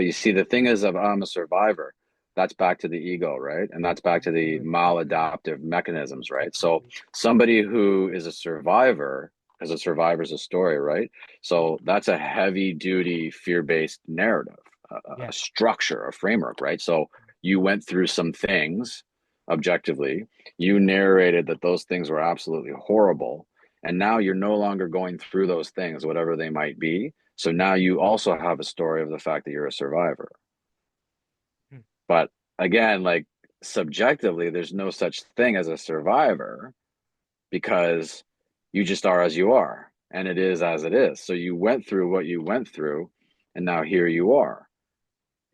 But you see, the thing is, of I'm a survivor. That's back to the ego, right? And that's back to the maladaptive mechanisms, right? So somebody who is a survivor, because a survivor is a story, right? So that's a heavy duty fear-based narrative, Yeah. a structure, a framework, right? So you went through some things objectively. You narrated that those things were absolutely horrible. And now you're no longer going through those things, whatever they might be. So now you also have a story of the fact that you're a survivor. Hmm. But again, like subjectively, there's no such thing as a survivor because you just are as you are and it is as it is. So you went through what you went through and now here you are.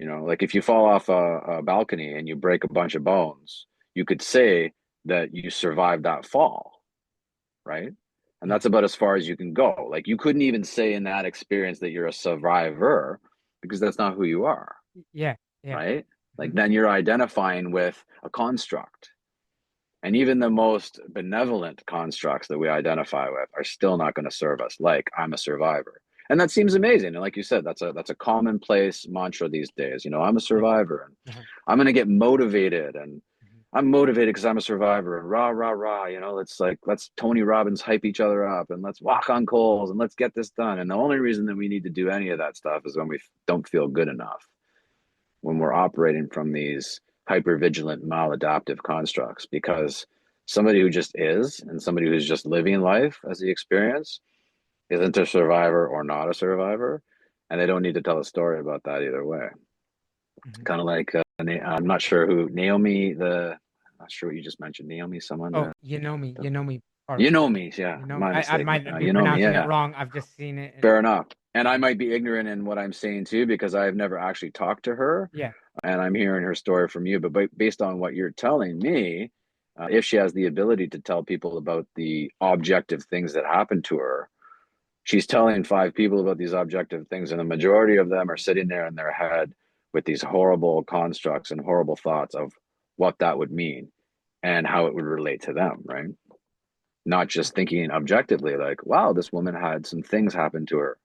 Like if you fall off a balcony and you break a bunch of bones, you could say that you survived that fall, right? And Yeah. that's about as far as you can go. Like you couldn't even say in that experience that you're a survivor because that's not who you are, Yeah. Yeah. right? Like Mhm. then you're identifying with a construct. And even the most benevolent constructs that we identify with are still not going to serve us, like I'm a survivor. And that seems amazing. And like you said, that's a commonplace mantra these days. I'm a Yeah. survivor and Uh-huh. I'm going to get motivated and Mhm. I'm motivated because I'm a survivor and rah, rah, rah. Let's Tony Robbins hype each other up and let's walk on coals and let's get this done. And the only reason that we need to do any of that stuff is when we don't feel good enough, when we're operating from these hypervigilant maladaptive constructs, because somebody who just is and somebody who's just living life as the experience isn't a survivor or not a survivor, and they don't need to tell a story about that either way. Mhm. Kind of like I'm not sure who Naomi, I'm not sure what you just mentioned, Naomi, someone, Oh, you know me part. you know me, yeah, You know me. my I mistake, might be you know me, pronouncing it yeah. wrong. I've just seen it. Fair enough. And I Mhm. might be ignorant in what I'm saying too, because I've never actually talked to her Yeah. and I'm hearing her story from you. But based on what you're telling me, if she has the ability to tell people about the objective things that happened to her, she's telling five people about these objective things, and the majority of them are sitting there in their head with these horrible constructs and horrible thoughts of what that would mean and how it would relate to them, right? Not just thinking objectively, like, wow, this woman had some things happen to her.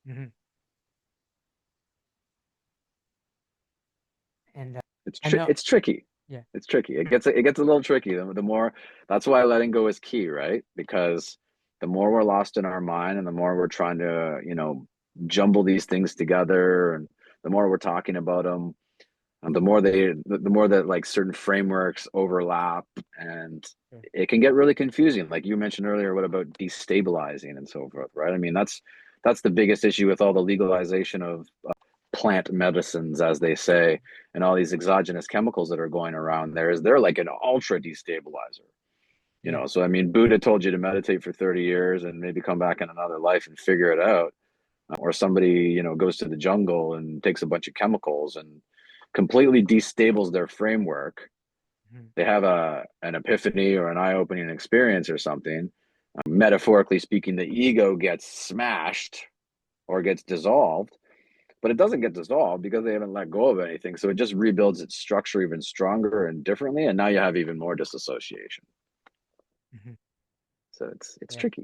Hmm. And It's I know. it's tricky. Yeah. It's tricky. It gets a little tricky. The more That's why letting go is key, right? Because the more we're lost in our mind, and the more we're trying to, jumble these things together, and the more we're talking about them, and the more that like certain frameworks overlap, and Yeah. it can get really confusing. Like you mentioned earlier, what about destabilizing and so forth, right? I mean, that's the biggest issue with all the legalization of plant medicines, as they say, and all these exogenous chemicals that are going around there, is they're like an ultra destabilizer. Yeah. So I mean, Buddha told you to meditate for 30 years and maybe come back in another life and figure it out. Or somebody, goes to the jungle and takes a bunch of chemicals and completely destables their framework. Mhm. They have an epiphany or an eye-opening experience or something. Metaphorically speaking, the ego gets smashed or gets dissolved, but it doesn't get dissolved because they haven't let go of anything. So it just rebuilds its structure even stronger and differently, and now you have even more disassociation. Mhm. So it's Yeah. tricky.